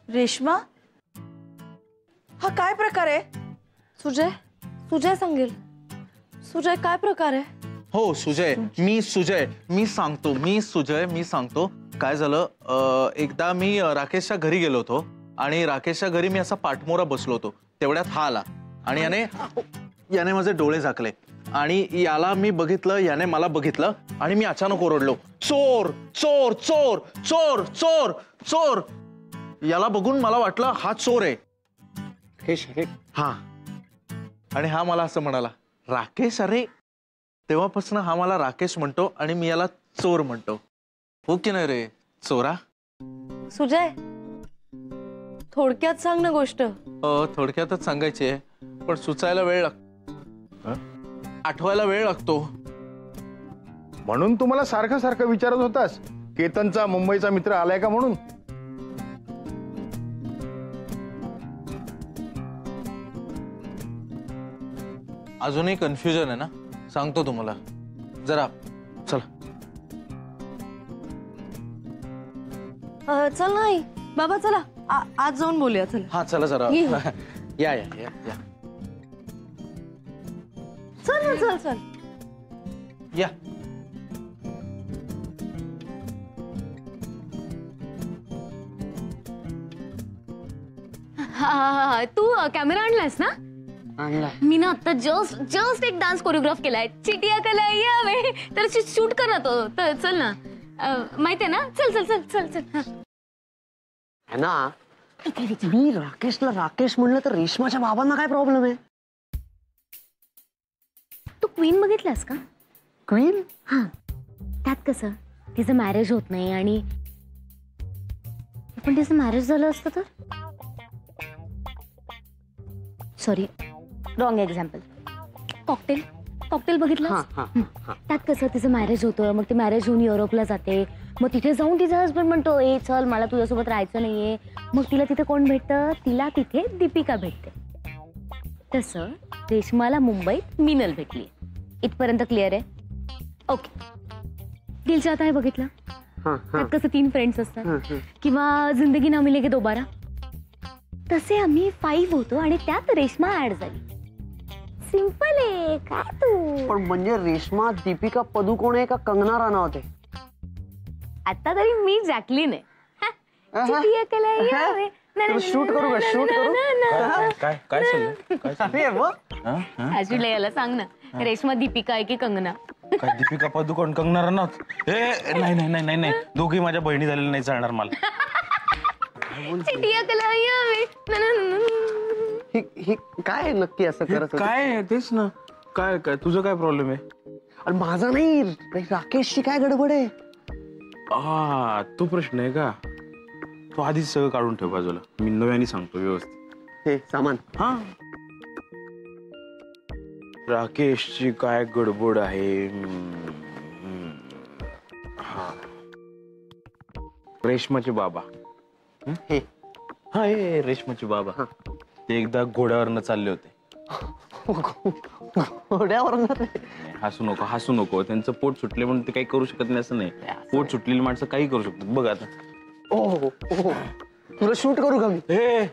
रेश्मा, हा काय प्रकार आहे? सुजय, सुजय सांगेल. सुजय काय प्रकार आहे? हो सुजय, मी सुजय, मी सांगतो काय झालं. एकदा मी राकेशच्या घरी गेलो होतो आणि राकेशच्या घरी मी असा पाठमोरा बसलो होतो. तेवढ्यात हा आला आणि याने माझे डोळे झाकले आणि याला मी बघितलं, याने मला बघितलं आणि मी अचानक ओरडलो, चोर चोर चोर चोर चोर चोर. याला बघून मला वाटलं हा चोर आहे. हा, आणि हा मला असं म्हणाला, राकेश. अरे तेव्हापासून हा मला राकेश म्हणतो आणि मी याला चोर म्हणतो. हो की नाही रे चोरा? सुजय, थोडक्यात सांग ना गोष्ट. थोडक्यातच सांगायची आहे, पण सुचायला वेळ लागतो, आठवायला वेळ लागतो. म्हणून तुम्हाला सारखं सारखं विचारत होतास केतनचा मुंबईचा मित्र आलाय का म्हणून? अजूनही कन्फ्युजन आहे ना? सांगतो तुम्हाला जरा. चला चल नाही बाबा, चला आज जाऊन बोलूया. चला. हा चला जरा. ये. या या या या चल ना, चल चल या. हा, तू कॅमेरा आणलास ना? मी ना आता जस्ट एक डान्स कोरिओग्राफ केलाय, चिटिया कलाइया वे, तर शूट कर ना तो. तर चल ना, माहितीये ना? चल चल चल चल चल. है ना, मी राकेशला राकेश म्हणलं तर रेश्माच्या बाबांना काय प्रॉब्लेम आहे? तू क्वीन बघितलास का? क्वीन? हा, त्यात कसं तिचं मॅरेज होत नाही आणि पण तिचं मॅरेज झालं असतं तर, sorry wrong example. Cocktail, cocktail बघितलं? त्यात कसं तिचं मॅरेज होतं, मग ते मॅरेज होऊन युरोपला जाते, मग तिथे जाऊन तिचा हसबंड म्हणतो, ए चल मला तुझ्यासोबत राहायचं नाहीये. मग तिला तिथे कोण भेटतं? तिला तिथे दीपिका भेटते. तसं रेश्माला मुंबईत मिनल भेटली. इथपर्यंत क्लिअर आहे? ओके. दिल चाहता है बघितलं? त्यात कसं 3 फ्रेंड्स असतात, किंवा जिंदगी ना मिलेगी दोबारा. तसे आम्ही 5 होतो आणि त्यात रेश्मा ऍड झाली. सिंपल आहे. काय तू पण म्हणजे रेश्मा दीपिका पदुकोण आहे का कंगना राणावत आहे? आता तरी मी जॅकलीन आहे. शूट करू का? शूट करू? काय काय ऍक्च्युली याला सांग ना, रेश्मा दीपिका आहे की कंगना? काय दीपिका पदुकोण कंगना रनौत? नाही नाही नाही नाही नाही, दोघी माझ्या बहिणी झालेल्या नाही चालणार मला. चिटिया कलाइया वे. ही काय नक्की असं करत होती? काय तेच ना, काय काय तुझं काय प्रॉब्लेम आहे? अरे माझा नाही, राकेशची काय गडबड आहे? हा तो प्रश्न आहे का? तो आधीच सगळं काढून ठेव बाजूला, मी नव्याने सांगतो व्यवस्थित. हे सामान. हा, राकेशची काय गडबड आहे? हा, रेश्माचे बाबा. हे हा, हे रेश्माचे बाबा ते एकदा घोड्यावरनं चालले होते. घोड्यावर? हसू नको हसू नको, त्यांचं पोट सुटले म्हणून ते काही करू शकत नाही असं नाही. पोट सुटलेली माणसं काही करू शकतात. बघ आता. ओ तुला शूट करू का मी?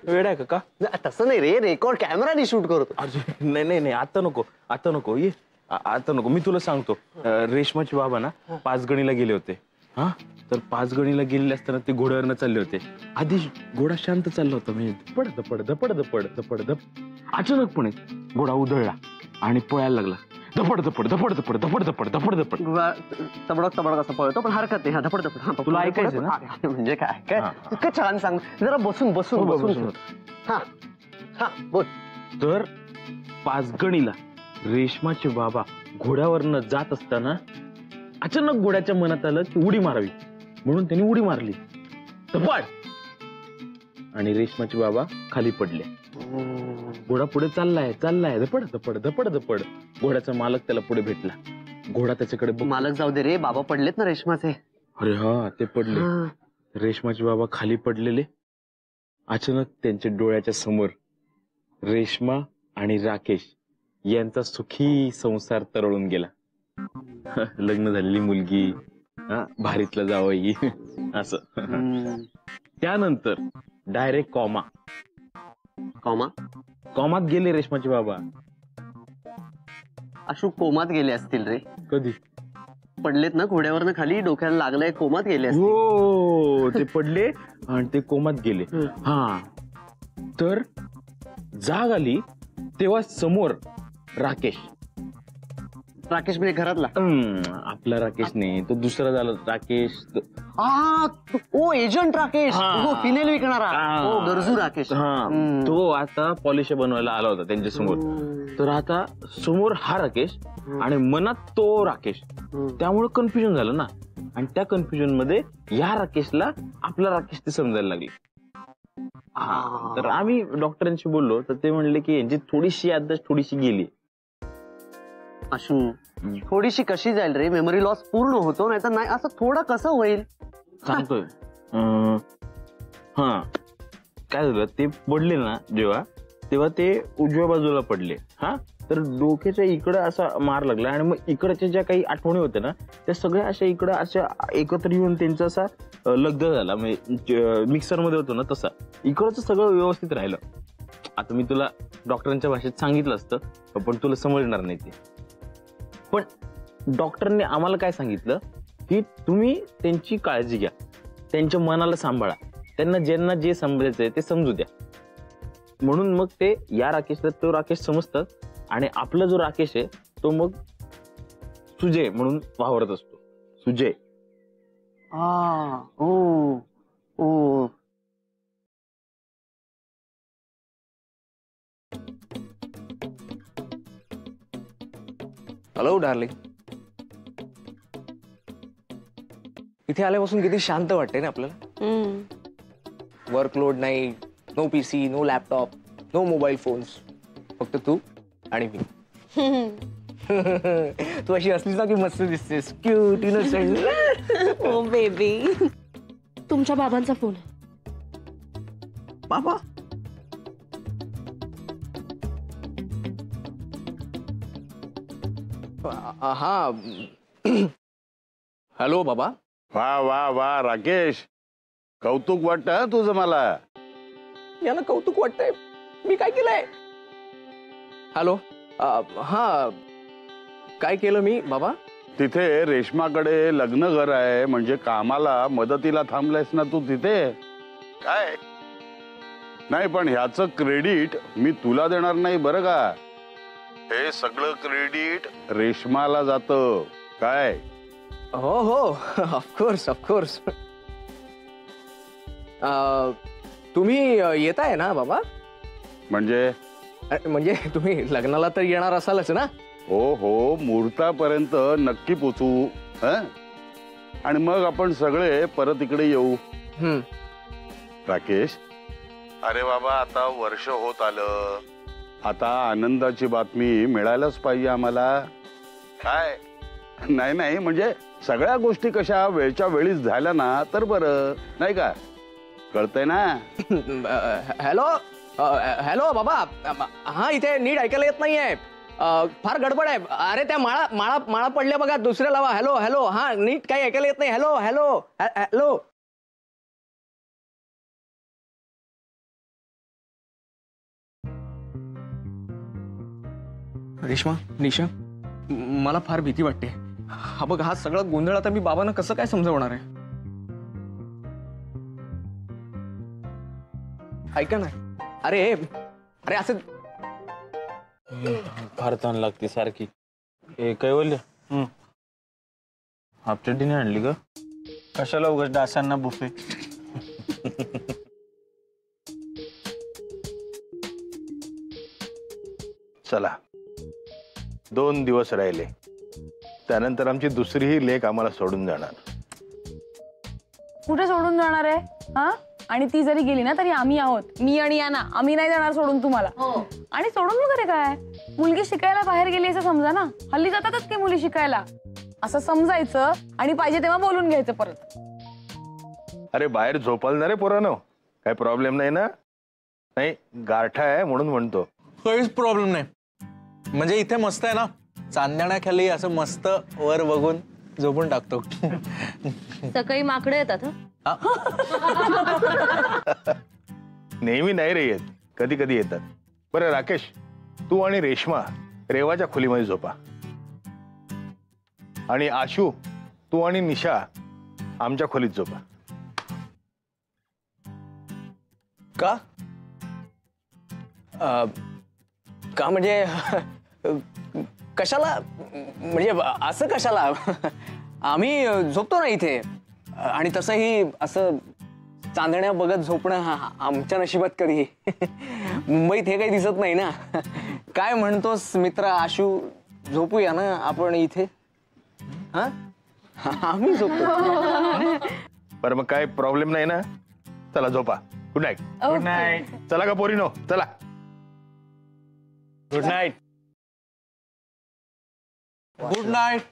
वेड आहे का? तसं नाही रे, रेकॉर्ड कॅमेराने शूट करतो. नाही नाही नाही, आता नको आता नको, ये आता नको. मी तुला सांगतो, रेश्माचे बाबा ना 5 गणीला गेले होते. हा, तर 5 गणीला गेलेले असताना ते घोड्यावरनं चालले होते. आधी घोडा शांत चालला होता, म्हणजे धपड धपड धपड धपड धपड धप. अचानकपणे घोडा उधळला आणि पळायला लागला. धपड धपड धपड धपड धपड धपड धपड धपड. तबडक तबडक असं पळतो, पण हरकत नाही. धपड धपड. तुला ऐकायचं ना? म्हणजे काय काय इतकं छान सांग. जरा बसून बसून बसून. हा हा बोल. तर 5 गणीला रेश्माचे बाबा घोड्यावरनं जात असताना अचानक घोड्याच्या मनात आलं की उडी मारावी, म्हणून त्यांनी उडी मारली. धपाड, आणि रेश्माचे बाबा खाली पडले. घोडा पुढे चाललाय चाललाय, धपड धपड धपड धपड. घोड्याचा मालक त्याला पुढे भेटला. घोडा त्याच्याकडे मालक जाऊ दे रे, बाबा पडलेत ना रेश्माचे. अरे हा, ते पडले. रेश्माचे बाबा खाली पडलेले. अचानक त्यांच्या डोळ्याच्या समोर रेश्मा आणि राकेश यांचा सुखी संसार तरळून गेला. लग्न झालेली मुलगी, भारीतला जावई असं. त्यानंतर डायरेक्ट कॉमा. कॉमा? कॉमात गेले रेशमाचे बाबा. अशू कोमात गेले असतील रे. कधी? पडलेत ना घोड्यावरनं खाली, डोक्याला लागलंय, कोमात गेले असतील. हो, ते पडले आणि ते कोमात गेले. हा, तर जाग आली तेव्हा समोर राकेश. राकेश म्हणजे घरातला? आपला राकेश नाही, तो दुसरा झाला राकेश. ओ एजंट राकेश, हो फिनेल विकणारा, हो गरजू राकेश. तो आता पॉलिश बनवायला आला होता त्यांच्या समोर. तर आता समोर हा राकेश आणि मनात तो राकेश, त्यामुळे कन्फ्युजन झालं ना. आणि त्या कन्फ्युजन मध्ये या राकेशला आपला राकेश ते समजायला लागले. तर आम्ही डॉक्टरांशी बोललो तर ते म्हणले की यांची थोडीशी याददाश्त थोडीशी गेली. अशू थोडीशी कशी जाईल रे? मेमरी लॉस पूर्ण होतो, नाही तर नाही. असं थोडं कसं होईल सांगतोय. हा, काय झालं, ते पडले ना जेव्हा, तेव्हा ते उजव्या बाजूला पडले. हा, तर डोक्याच्या इकडं असा मार लागला आणि मग इकडच्या ज्या काही आठवणी होत्या ना त्या सगळ्या अशा इकडं अशा एकत्र येऊन त्यांचा असा लगदा झाला. म्हणजे मिक्सर मध्ये होतो ना तसा इकडचं सगळं व्यवस्थित राहिलं. आता मी तुला डॉक्टरांच्या भाषेत सांगितलं असतं पण तुला समजणार नाही ते. पण डॉक्टरने आम्हाला काय सांगितलं की तुम्ही त्यांची काळजी घ्या, त्यांच्या मनाला सांभाळा, त्यांना ज्यांना जे समजायचंय ते समजू द्या. म्हणून मग ते या राकेशला तो राकेश समजतात आणि आपला जो राकेश आहे तो मग सुजय म्हणून वावरत असतो. सुजय. ओ ओ हॅलो डार्लिंग. इथे आल्यापासून किती शांत वाटते ना आपल्याला. वर्कलोड नाही, no PC, no laptop, no mobile phones, फक्त तू आणि मी. तू अशी असलीस ना की मस्त दिसतेस, क्यूट, इनोसेंट. ओ बेबी. तुमच्या बाबांचा फोन. बाबा? हा. हॅलो बाबा. वा वा वा राकेश, कौतुक वाटतं तुझं मला. याला कौतुक वाटतंय? मी काय केलंय? हॅलो. हा, काय केलं मी बाबा? तिथे रेशमाकडे लग्न घर आहे म्हणजे कामाला मदतीला थांबलायस ना तू तिथे. काय नाही, पण ह्याचं क्रेडिट मी तुला देणार नाही बरं का. हे सगळं क्रेडिट रेशमाला जातं. काय? हो हो, ऑफकोर्स ऑफकोर्स. तुम्ही येताय ना बाबा? म्हणजे म्हणजे तुम्ही लग्नाला तर येणार असालच ना? हो हो, मुहूर्तापर्यंत नक्की पोचू. आणि मग आपण सगळे परत इकडे येऊ. राकेश, अरे बाबा आता वर्ष होत आलं, आता आनंदाची बातमी मिळायलाच पाहिजे आम्हाला. काय नाही नाही, म्हणजे सगळ्या गोष्टी कशा वेळच्या वेळीच झाल्या ना तर बरं नाही का. कळतंय ना? हॅलो हॅलो बाबा. हा, इथे नीट ऐकायला येत नाहीये, फार गडबड आहे. अरे त्या माळा माळा माळा पडल्या बघा, दुसऱ्या लावा. Hello hello. हा, नीट काही ऐकायला येत नाही. Hello hello hello. Reshma, Nisha, मला फार भीती वाटते. हा बघ, हा सगळा गोंधळ आता मी बाबांना कसं काय समजवणार आहे? ऐका ना. अरे अरे असं फार ताण लागते सारखी. काय बोलले? हापचड्डी नाही आणली का? कशाला उगाच डासांना बुफे. चला, 2 दिवस राहिले, त्यानंतर आमची दुसरीही लेक आम्हाला सोडून जाणार. कुठे सोडून जाणार आहे? हा, आणि ती जरी गेली ना तरी आम्ही आहोत, मी आणि याना, आम्ही नाही जाणार सोडून तुम्हाला. आणि सोडून वगैरे काय, मुलगी शिकायला बाहेर गेली असं समजा ना. हल्ली जातातच की मुली शिकायला, असं समजायचं आणि पाहिजे तेव्हा बोलून घ्यायचं परत. अरे बाहेर झोपालणारे पोरानो, काय प्रॉब्लेम नाही ना? नाही, गारठा आहे म्हणून म्हणतो. काहीच प्रॉब्लेम नाही. म्हणजे इथे मस्त आहे ना, चांदण्याखाली असं मस्त वर बघून झोपून टाकतो. सकाळी माकडे येतात. नेहमी नाही रे येत, कधी कधी येतात. बरं राकेश, तू आणि रेश्मा रेवाच्या खोलीमध्ये झोपा, आणि आशू तू आणि निशा आमच्या खोलीत झोपा. का का म्हणजे कशाला, म्हणजे असं कशाला? आम्ही झोपतो ना इथे, आणि तसंही असं चांदण्या बघत झोपणं आमच्या नशिबात कधी. मुंबईत हे काही दिसत नाही ना. काय म्हणतोस मित्र आशू, झोपूया ना आपण इथे? हा, आम्ही झोपतो. बरं मग काय प्रॉब्लेम नाही ना? चला झोपा. Good night. Good night. चला का पोरीनो, चला. Good night. Good night.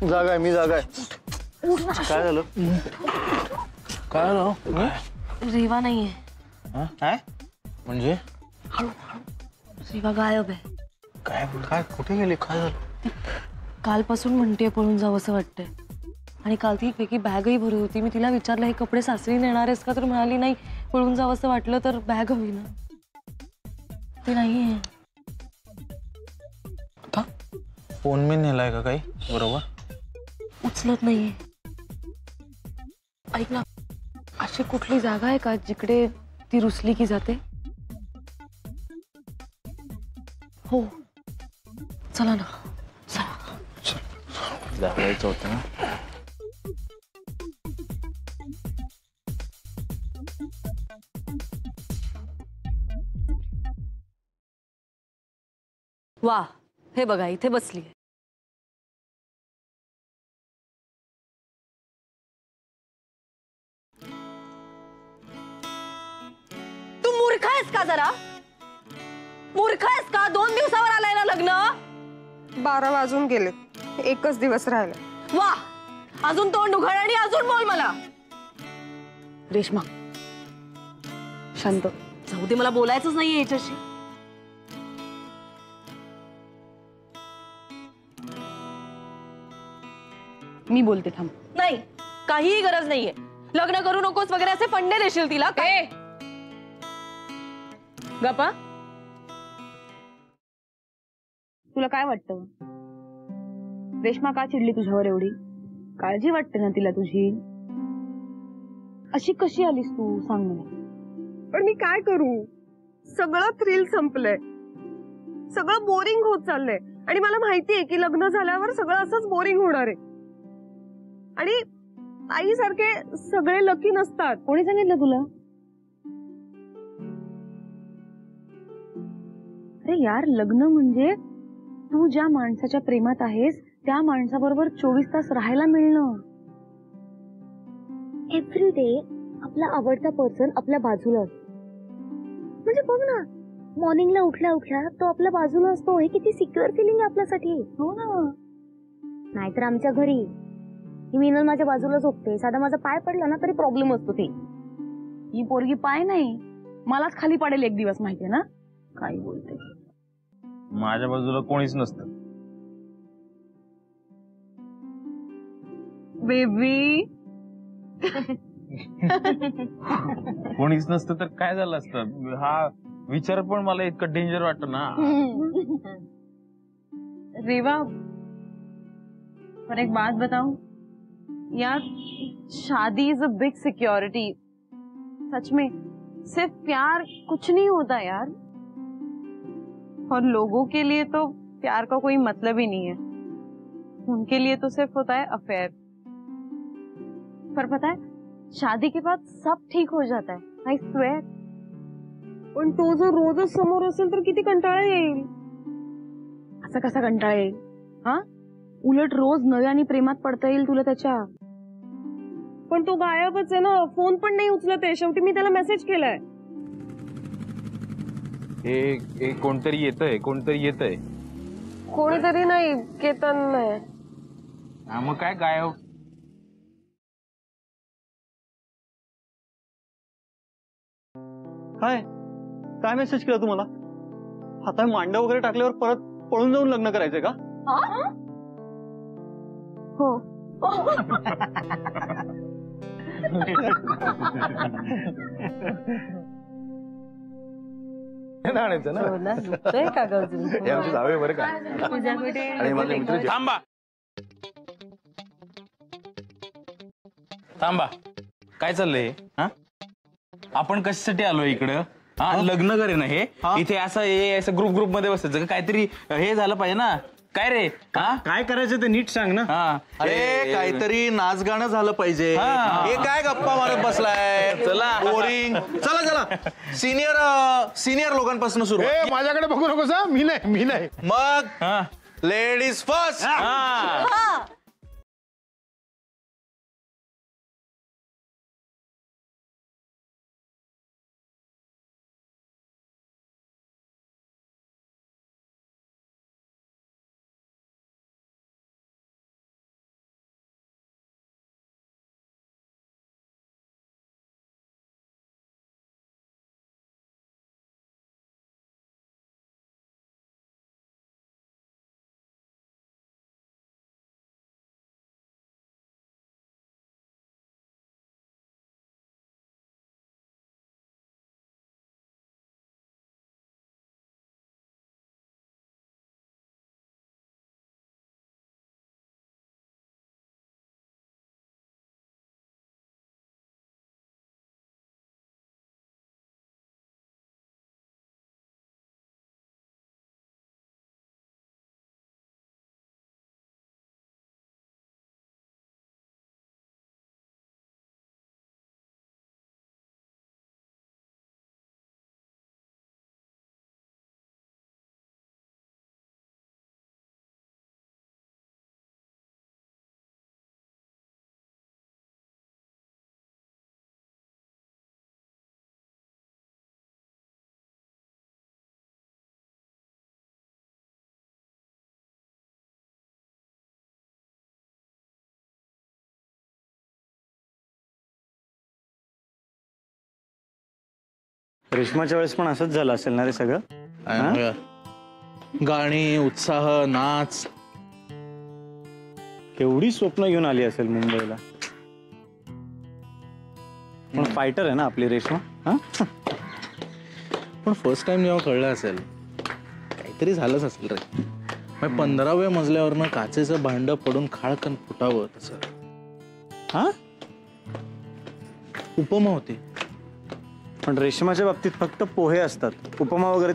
जागा आहे, मी जागा आहे. काय झालं? काय झालं? रेवा नाहीये. काय म्हणजे? रेवा गायब आहे. काय काय कुठे गेली? काय झालं? कालपासून म्हणते पळून जावं असं वाटतंय. आणि काल ती वेगळी बॅगही भरली होती. मी तिला विचारलं हे कपडे सासरी नेणार आहेस का, तर म्हणाली नाही, पळून जावं असं वाटलं तर बॅग हवी ना. ती नाहीये. फोन मी नेलाय का काही? बरोबर उचलत नाहीये. ऐक ना, अशी कुठली जागा आहे का जिकडे ती रुसली की जाते? हो, चला ना. जायचं होतं ना. वा, हे बघा इथे बसली. तू मूर्ख आहेस का? जरा मूर्ख आहेस का? 2 दिवसावर आलाय ना लग्न? 12 वाजून गेले, एकच दिवस राहिला. वा, अजून तोंड उघड आणि अजून बोल मला. रेश्मा शांत. जाऊ दे, मला बोलायचंच नाहीये याच्याशी. मी बोलते, थांब. नाही, काहीही गरज नाहीये. लग्न करू नकोस वगैरे असे फंडे देशील तिला काय? गप्पा. तुला काय वाटतं? रेश्मा का चिडली तुझ्यावर एवढी? काळजी वाटते ना तिला तुझी? अशी कशी आलीस तू, सांग मला. पण मी काय करू? सगळं थ्रिल संपलंय, सगळं बोरिंग होत चाललंय. आणि मला माहितीये की लग्न झाल्यावर सगळं असंच बोरिंग होणार आहे. आणि आईसारखे सगळे लकी नसतात. कोणी सांगितलं तुला? अरे यार, लग्न म्हणजे तू ज्या माणसाच्या प्रेमात आहेस त्या माणसाबरोबर 24 तास राहायला मिळणं. एव्हरी डे आपला आवडता पर्सन आपल्या बाजूला असतो. म्हणजे बघ ना, मॉर्निंगला उठल्या उठल्या तो आपल्या बाजूला असतो. हे किती सिक्युअर फिलिंग आहे आपल्यासाठी. हो ना. नाहीतर आमच्या घरी ही मीनल माझ्या बाजूला झोपते, साधा माझा पाय पडला ना तरी प्रॉब्लेम असतो. ते ही पोरगी पाय नाही, मलाच खाली पडेल एक दिवस, माहितीये ना. काय बोलते? माझ्या बाजूला कोणीच नसतं. बेबी. कोणीच नसतं तर काय झालं असतं? हा विचार पण मला इतकं डेंजर वाटत ना. रेवा, पर एक बात बताऊं यार, शादी इज अ बिग सिक्योरिटी. सच में सिर्फ प्यार कुछ नहीं होता यार. और लोगों के लिए तो प्यार का कोई मतलब ही नहीं है. उनके लिए तो सिर्फ होता है अफेयर. पर पता है, शादी के बाद सब ठीक हो जाता है. I swear. पण तो जर रोजच समोर असेल तर किती कंटाळा येईल. असा कसा कंटाळा येईल? हा, उलट रोज नव्याने प्रेमात पडता येईल तुला त्याच्या. पण तो गायबच आहे ना, फोन पण नाही उचलत आहे. शेवटी मी त्याला मेसेज केलाय. हे कोणतरी येतंय, कोणतरी येतंय. कोणीतरी नाही, केतन नाही. मग काय गायब? काय काय मेसेज केला तुम्हाला? हातात मांडव वगैरे टाकल्यावर परत पळून जाऊन लग्न करायचंय का? हो. आणायचं ना हे आमचे जावे बरं का. आणि माझे मित्र थांबा थांबा, काय चाललंय हा? आपण कशासाठी आलोय इकडं? हा, लग्न करे ना हे. इथे असं ग्रुप मध्ये बसायचं काहीतरी हे झालं पाहिजे ना. काय रे हा, काय करायचं ते नीट सांग ना. हा, अरे काहीतरी नाच गाणं झालं पाहिजे. हे काय गप्पा मारत बसलाय? चला बोरिंग. चला चला सिनियर लोकांपासून सुरू. माझ्याकडे बघू नकोस. मी नाही. मग लेडीज फर्स्ट. रेशमाच्या वेळेस पण असंच झालं असेल ना रे सगळं? गाणी, उत्साह, नाच. केवढी स्वप्न घेऊन आली असेल मुंबईला. पण फायटर आहे ना आपली रेशमा. पण फर्स्ट टाइम जेव्हा कळलं असेल काहीतरी झालंच असेल रे. 15व्या मजल्यावरनं काचेचं भांड पडून खाळकन फुटावं तसं. उपमा होती. पण रेशमाच्या बाबतीत फक्त पोहे असतात, उपमा वगैरे